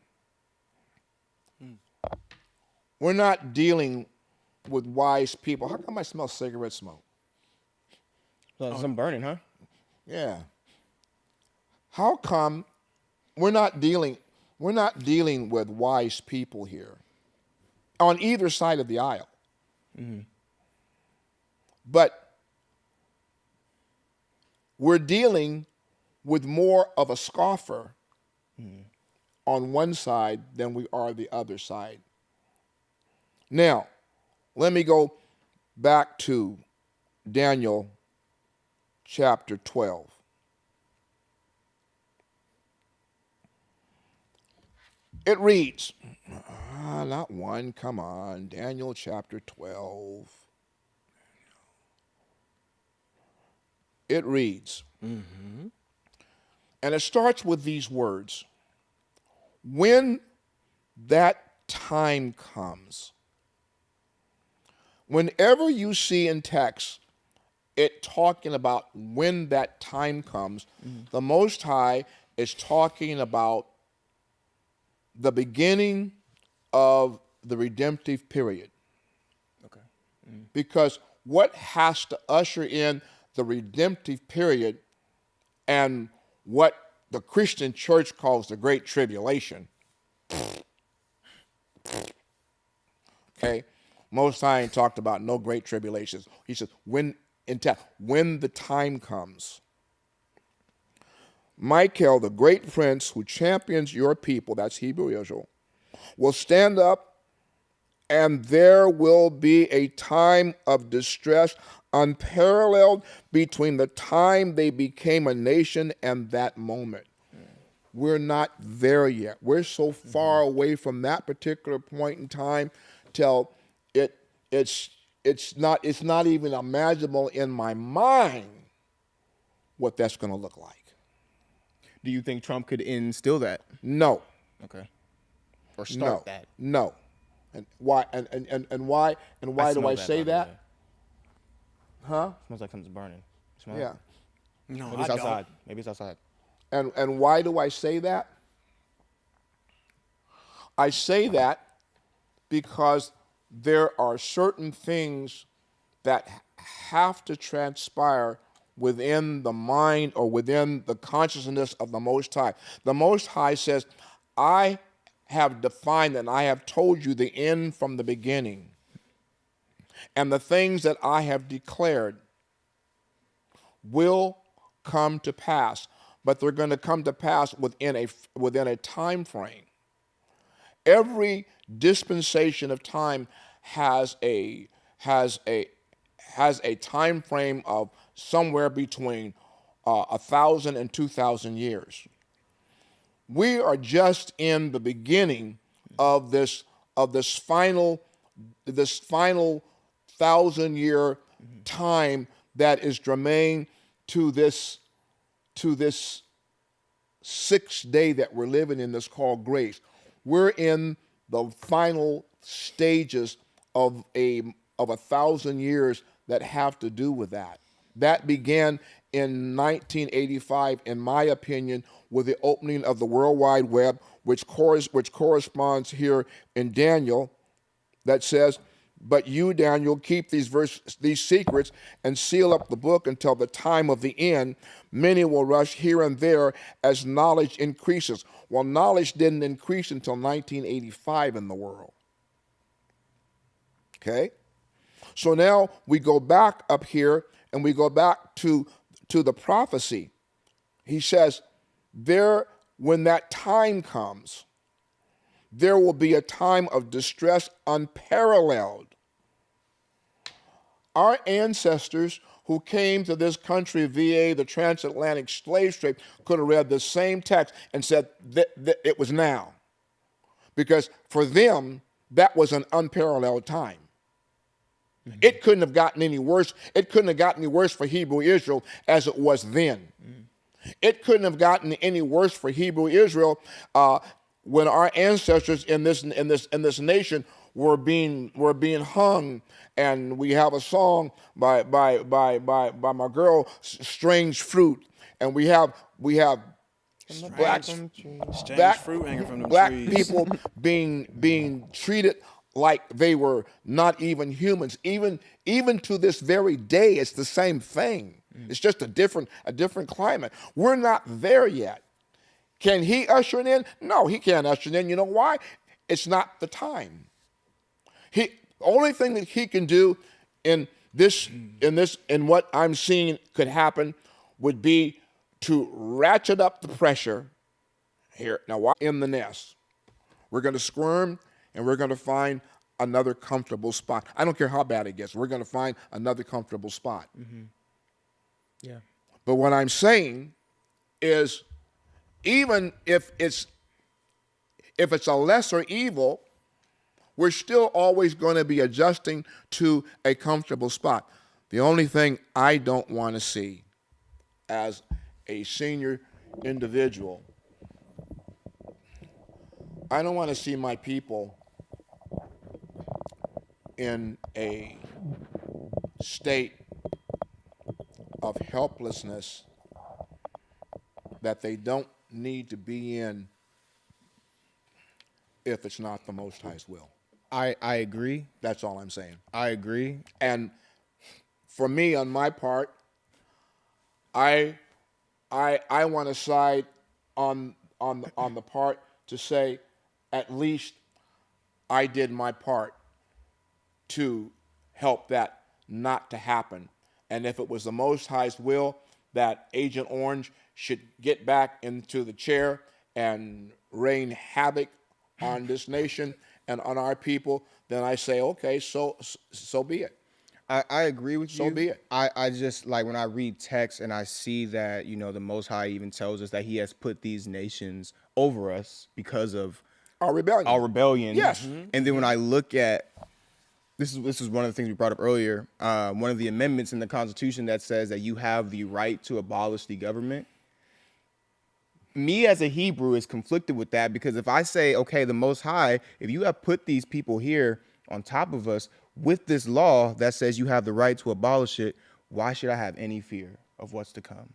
we're not dealing with wise people. How come I smell cigarette smoke? Some burning, huh? Yeah. How come we're not dealing with wise people here on either side of the aisle? But we're dealing with more of a scoffer on one side than we are the other side. Now, let me go back to Daniel chapter 12. It reads, not one, come on, Daniel chapter 12. It reads, and it starts with these words. When that time comes, whenever you see in text it talking about when that time comes, the Most High is talking about the beginning of the redemptive period. Okay. Because what has to usher in the redemptive period and what the Christian church calls the Great Tribulation. Okay? Most High ain't talked about no great tribulations. He says, when the time comes. Michael, the great prince who champions your people, that's Hebrew Israel, will stand up, and there will be a time of distress unparalleled between the time they became a nation and that moment. We're not there yet. We're so far away from that particular point in time till it's not even imaginable in my mind what that's going to look like. Do you think Trump could instill that? No. Okay. Or start that? No. And why? And why do I say that? Huh? Smells like something's burning. Smell Yeah. it? No, Maybe it's outside. Maybe it's outside. And why do I say that? I say that because there are certain things that have to transpire within the mind or within the consciousness of the Most High. The Most High says, I have defined and I have told you the end from the beginning. And the things that I have declared will come to pass, but they're going to come to pass within a time frame. Every dispensation of time has a time frame of somewhere between 1,000 and 2,000 years. We are just in the beginning of this final 1,000-year time that is germane to this 6th day that we're living in that's called grace. We're in the final stages of 1,000 years that have to do with that. That began in 1985, in my opinion, with the opening of the World Wide Web, which corresponds here in Daniel, that says, but you, Daniel, keep these secrets and seal up the book until the time of the end. Many will rush here and there as knowledge increases. Well, knowledge didn't increase until 1985 in the world. Okay? So now we go back up here and we go back to the prophecy. He says, when that time comes, there will be a time of distress unparalleled. Our ancestors who came to this country via the transatlantic slave trade could have read the same text and said that it was now. Because for them, that was an unparalleled time. Mm-hmm. It couldn't have gotten any worse. It couldn't have gotten any worse for Hebrew Israel as it was then. Mm-hmm. It couldn't have gotten any worse for Hebrew Israel when our ancestors in this nation were being hung. And we have a song by my girl, Strange Fruit, and we have black fruit hanging from them black trees. people being treated like they were not even humans. Even to this very day, it's the same thing. It's just a different climate. We're not there yet. Can he usher it in? No, he can't usher it in. You know why? It's not the time. The only thing that he can do in what I'm seeing could happen would be to ratchet up the pressure here. Now, while in the nest, we're going to squirm and we're going to find another comfortable spot. I don't care how bad it gets. We're going to find another comfortable spot. Mm-hmm. Yeah. But what I'm saying is, even if it's a lesser evil, we're still always going to be adjusting to a comfortable spot. The only thing I don't want to see as a senior individual, I don't want to see my people in a state of helplessness that they don't need to be in if it's not the Most High's will. I agree. That's all I'm saying. I agree. And for me, on my part, I want to side on the part to say, at least I did my part to help that not to happen. And if it was the Most High's will that Agent Orange should get back into the chair and rain havoc on this nation and on our people, then I say, okay, so be it. I agree with you. So be it. I just, like, when I read text and I see that, the Most High even tells us that he has put these nations over us because of our rebellion. Yes. Mm-hmm. And then when I look at, this is one of the things we brought up earlier, one of the amendments in the Constitution that says that you have the right to abolish the government. Me as a Hebrew is conflicted with that, because if I say, okay, the Most High, if you have put these people here on top of us with this law that says you have the right to abolish it, why should I have any fear of what's to come?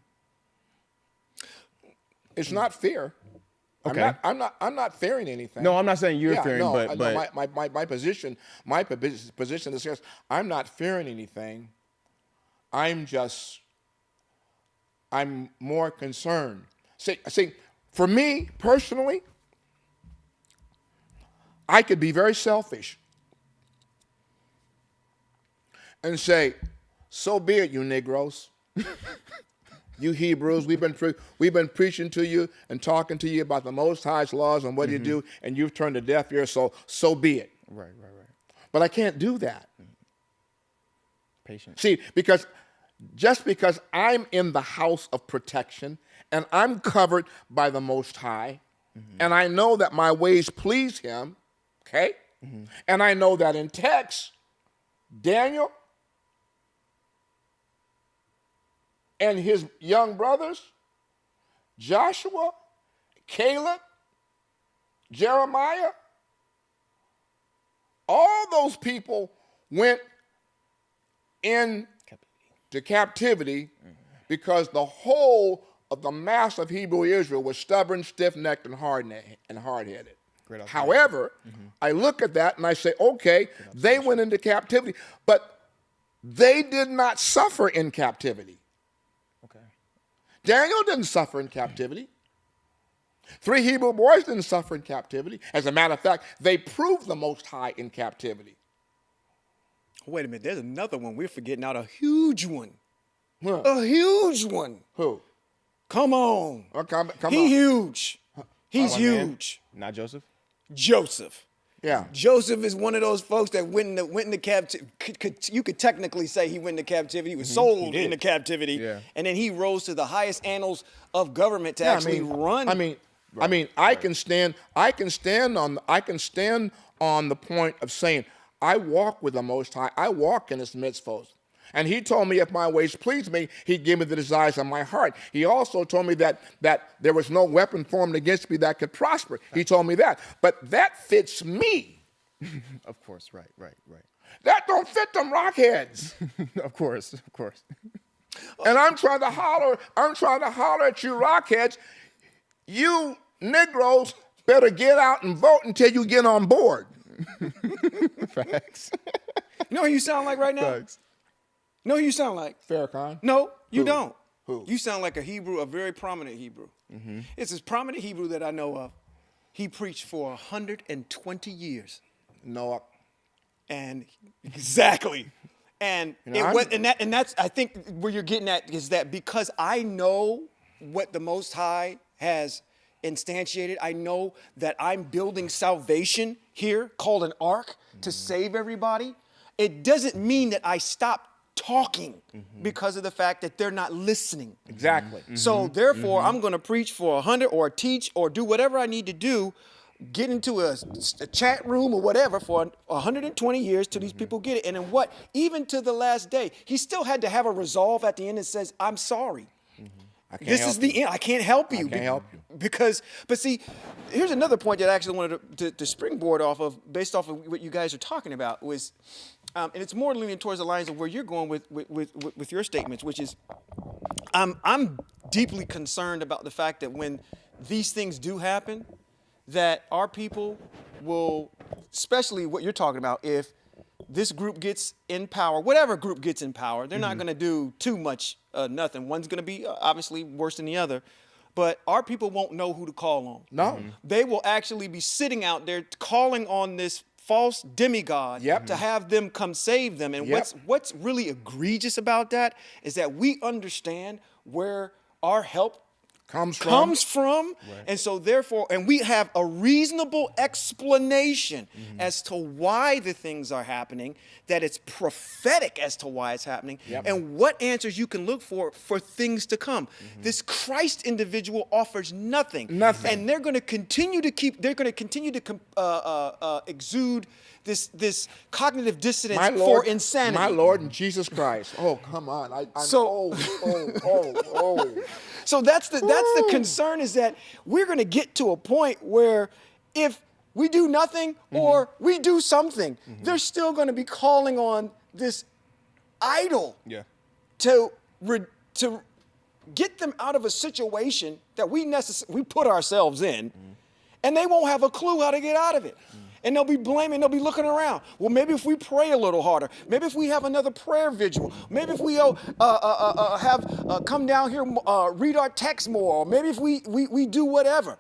It's not fear. Okay. I'm not fearing anything. No, I'm not saying you're Yeah, fearing, no, but no, my position is this: I'm not fearing anything. I'm more concerned. See, for me personally, I could be very selfish and say, "So be it, you Negroes, you Hebrews. We've been preaching to you and talking to you about the Most High's laws and what you do, and you've turned a deaf ear. So be it." Right. But I can't do that. Patient. See, just because I'm in the house of protection and I'm covered by the Most High, and I know that my ways please Him, okay? And I know that in text, Daniel and his young brothers, Joshua, Caleb, Jeremiah, all those people went into captivity because the whole of the mass of Hebrew Israel was stubborn, stiff-necked, and hard-headed. However, I look at that and I say, okay, they went into captivity, but they did not suffer in captivity. Okay. Daniel didn't suffer in captivity. 3 Hebrew boys didn't suffer in captivity. As a matter of fact, they proved the Most High in captivity. Wait a minute, there's another one. We're forgetting out a huge one. Huh. A huge one. Who? Come on. Come on. Huge. He's One man? huge. Not Joseph? Joseph. Yeah. Joseph is one of those folks that went into captivity. You could technically say he went into captivity. He was sold into captivity. Yeah. And then he rose to the highest annals of government to actually run. I can stand on the point of saying, I walk with the Most High. I walk in His mitzvos. And He told me if my ways please me, He'd give me the desires of my heart. He also told me that there was no weapon formed against me that could prosper. He told me that. But that fits me. Of course, right. That don't fit them rockheads. Of course. And I'm trying to holler at you rockheads. You Negroes better get out and vote until you get on board. Facts. You know who you sound like right now? Facts. No, you sound like Farrakhan? No, you Who? don't. Who? You sound like a Hebrew, a very prominent Hebrew. It's this prominent Hebrew that I know of. He preached for 120 years. Noah. And exactly. And that's I think where you're getting at is that because I know what the Most High has instantiated, I know that I'm building salvation here called an ark to save everybody. It doesn't mean that I stop talking because of the fact that they're not listening. Exactly. So therefore, I'm going to preach for 100 or teach or do whatever I need to do, get into a chat room or whatever for 120 years till these people get it. And then what? Even to the last day, he still had to have a resolve at the end that says, I'm sorry. This is the end. I can't help you. I can't help you. But see, here's another point that I actually wanted to springboard off of, based off of what you guys are talking about, was, and it's more leaning towards the lines of where you're going with your statements, which is, I'm deeply concerned about the fact that when these things do happen, that our people will, especially what you're talking about, if this group gets in power, whatever group gets in power, they're not going to do too much nothing. One's going to be obviously worse than the other. But our people won't know who to call on. No. They will actually be sitting out there calling on this false demigod to have them come save them. And what's really egregious about that is that we understand where our help comes from. Right. And so therefore, and we have a reasonable explanation as to why the things are happening, that it's prophetic as to why it's happening, and what answers you can look for things to come. This Christ individual offers nothing. And they're going to continue to exude this cognitive dissonance for insanity. My Lord and Jesus Christ. Oh, come on. So that's the concern, is that we're going to get to a point where if we do nothing or we do something, they're still going to be calling on this idol to get them out of a situation that we put ourselves in, and they won't have a clue how to get out of it. And they'll be blaming, they'll be looking around. Well, maybe if we pray a little harder, maybe if we have another prayer vigil, maybe if we come down here, read our text more, or maybe if we do whatever.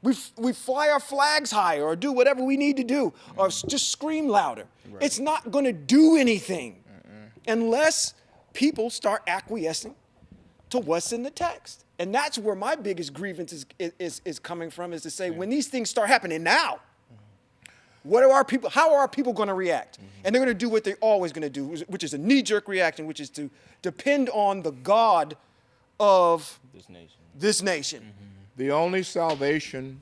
We fly our flags higher or do whatever we need to do or just scream louder. Right. It's not going to do anything unless people start acquiescing to what's in the text. And that's where my biggest grievance is coming from, is to say, when these things start happening now, how are our people going to react? And they're going to do what they're always going to do, which is a knee-jerk reaction, which is to depend on the God of this nation. The only salvation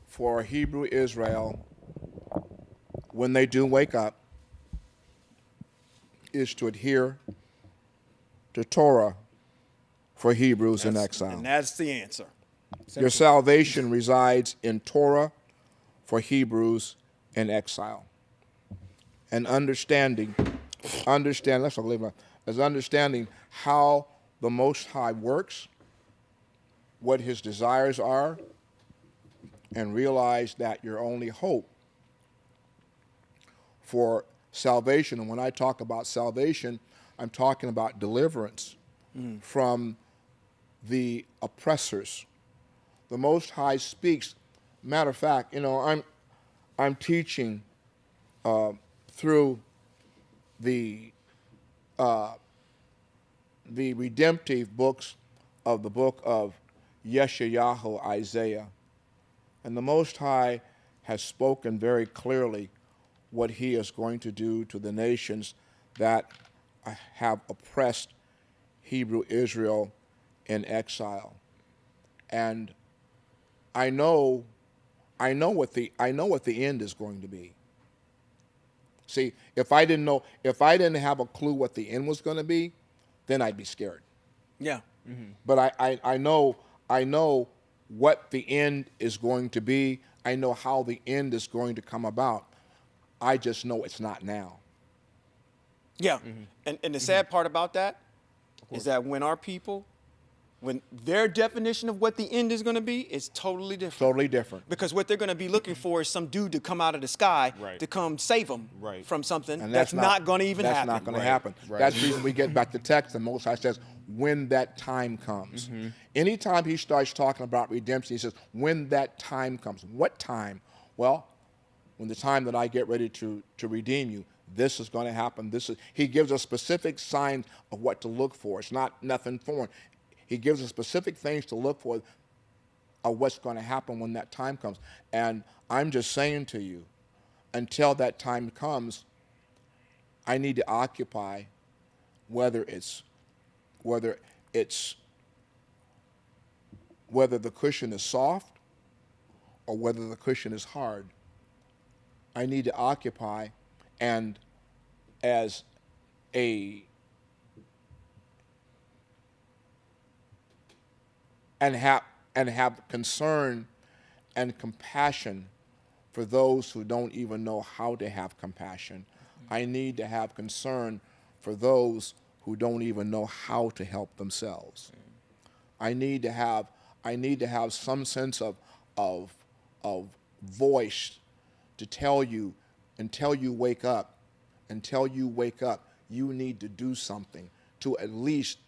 for Hebrew Israel when they do wake up is to adhere to Torah for Hebrews in exile. And that's the answer. Your salvation resides in Torah for Hebrews in exile. And understanding how the Most High works, what his desires are, and realize that your only hope for salvation, and when I talk about salvation, I'm talking about deliverance from the oppressors. The Most High speaks. Matter of fact, I'm teaching through the redemptive books of the book of Yeshayahu, Isaiah. And the Most High has spoken very clearly what he is going to do to the nations that have oppressed Hebrew Israel in exile. And I know what the end is going to be. See, if I didn't have a clue what the end was going to be, then I'd be scared. Yeah. But I know what the end is going to be. I know how the end is going to come about. I just know it's not now. Yeah. And the sad part about that is that when their definition of what the end is going to be is totally different. Totally different. Because what they're going to be looking for is some dude to come out of the sky to come save them from something, and that's not going to even happen. That's not going to happen. That's the reason we get back to text, and Most High says, when that time comes. Anytime he starts talking about redemption, he says, when that time comes. What time? Well, when the time that I get ready to redeem you, this is going to happen. He gives us specific signs of what to look for. It's not nothing foreign. He gives us specific things to look for of what's going to happen when that time comes. And I'm just saying to you, until that time comes, I need to occupy whether the cushion is soft or whether the cushion is hard. I need to occupy, and as and have concern and compassion for those who don't even know how to have compassion. I need to have concern for those who don't even know how to help themselves. I need to have some sense of voice to tell you, until you wake up, you need to do something to at least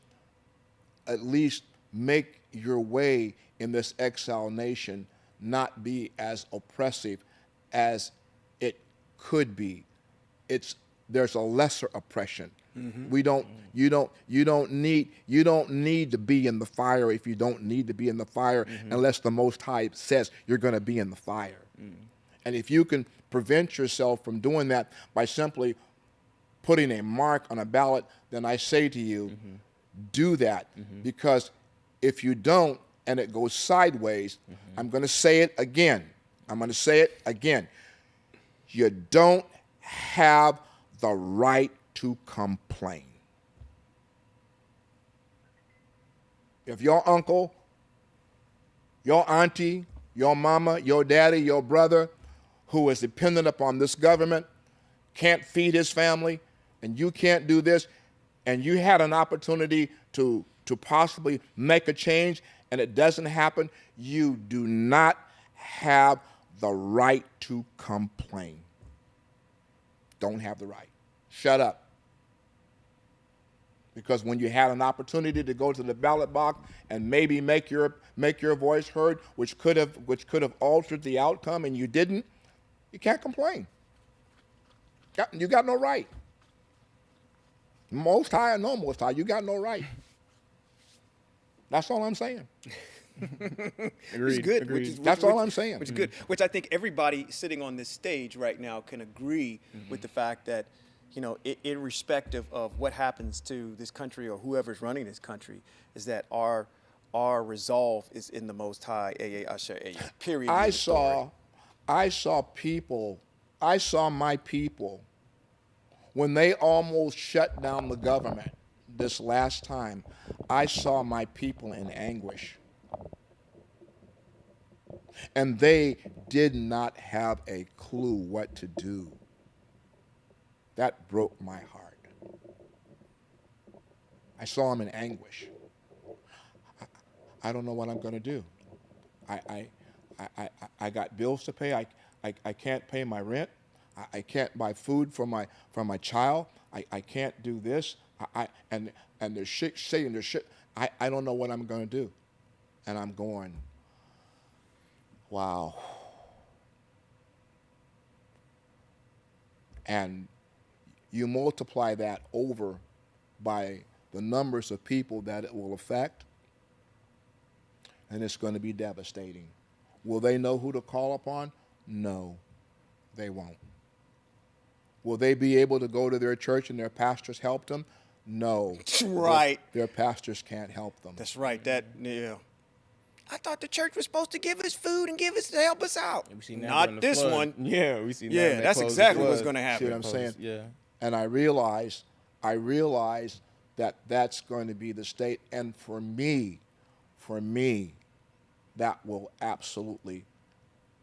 make your way in this exile nation not be as oppressive as it could be. There's a lesser oppression. You don't need to be in the fire if you don't need to be in the fire unless the Most High says you're going to be in the fire. And if you can prevent yourself from doing that by simply putting a mark on a ballot, then I say to you, do that, because if you don't and it goes sideways, I'm going to say it again. You don't have the right to complain. If your uncle, your auntie, your mama, your daddy, your brother, who is dependent upon this government, can't feed his family, and you can't do this, and you had an opportunity to to possibly make a change and it doesn't happen, you do not have the right to complain. Don't have the right. Shut up. Because when you had an opportunity to go to the ballot box and maybe make your voice heard, which could have altered the outcome, and you didn't, you can't complain. You got no right. Most High or no Most High, you got no right. That's all I'm saying. Which is good. That's all I'm saying. Which is good. Which I think everybody sitting on this stage right now can agree with the fact that, you know, irrespective of what happens to this country or whoever's running this country, is that our resolve is in the Most High. Period. I saw my people when they almost shut down the government this last time. I saw my people in anguish. And they did not have a clue what to do. That broke my heart. I saw them in anguish. I don't know what I'm going to do. I got bills to pay. I can't pay my rent. I can't buy food for my child. I can't do this. And they're saying they're shit. I don't know what I'm going to do. And I'm going, wow. And you multiply that over by the numbers of people that it will affect, and it's going to be devastating. Will they know who to call upon? No, they won't. Will they be able to go to their church and their pastors help them? No. Right. Their pastors can't help them. That's right. Yeah. I thought the church was supposed to give us food and help us out. We seen that Not this flood. one. Yeah, we seen that. Yeah, that's exactly what's going to See happen. what I'm saying? Yeah. And I realized that that's going to be the state. And for me, that will absolutely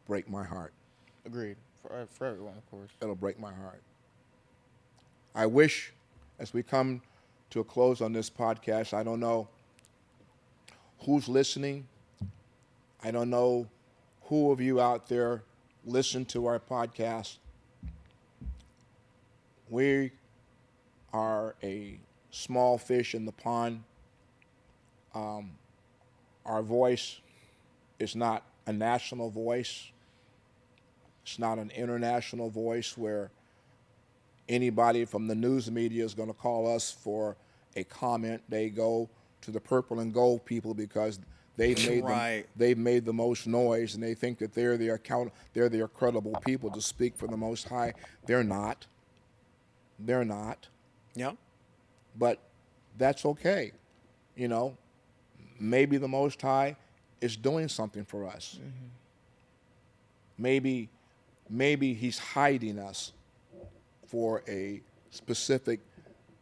break my heart. Agreed. For everyone, of course. It'll break my heart. I wish, as we come to a close on this podcast, I don't know who's listening. I don't know who of you out there listen to our podcast. We are a small fish in the pond. Our voice is not a national voice. It's not an international voice where anybody from the news media is going to call us for a comment. They go to the purple and gold people because they've made the most noise, and they think that they're the credible people to speak for the Most High. They're not. They're not. Yeah. But that's okay. You know, maybe the Most High is doing something for us. Mm-hmm. Maybe he's hiding us for a specific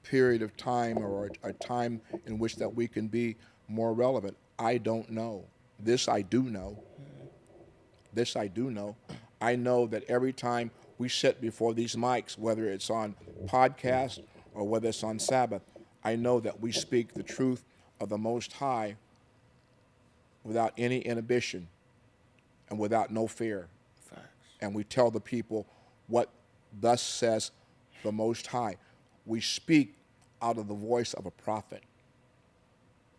period of time or a time in which that we can be more relevant. I don't know. This I do know. I know that every time we sit before these mics, whether it's on podcast or whether it's on Sabbath, I know that we speak the truth of the Most High without any inhibition and without no fear. Facts. And we tell the people what thus says the Most High. We speak out of the voice of a prophet.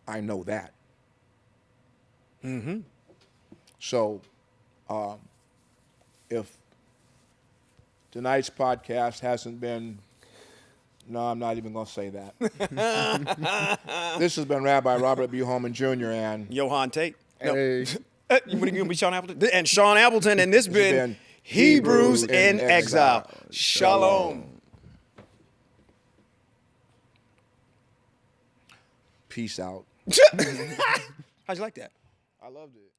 I know that. Mm-hmm. So if tonight's podcast hasn't been, no, I'm not even going to say that. This has been Rabbi Robert B. Holman Jr. and Johan Tate. Hey. No. What are you going to be, Shawn Appleton? And Shawn Appleton, and this has been Hebrews in Exile. Shalom. Peace out. How'd you like that? I loved it.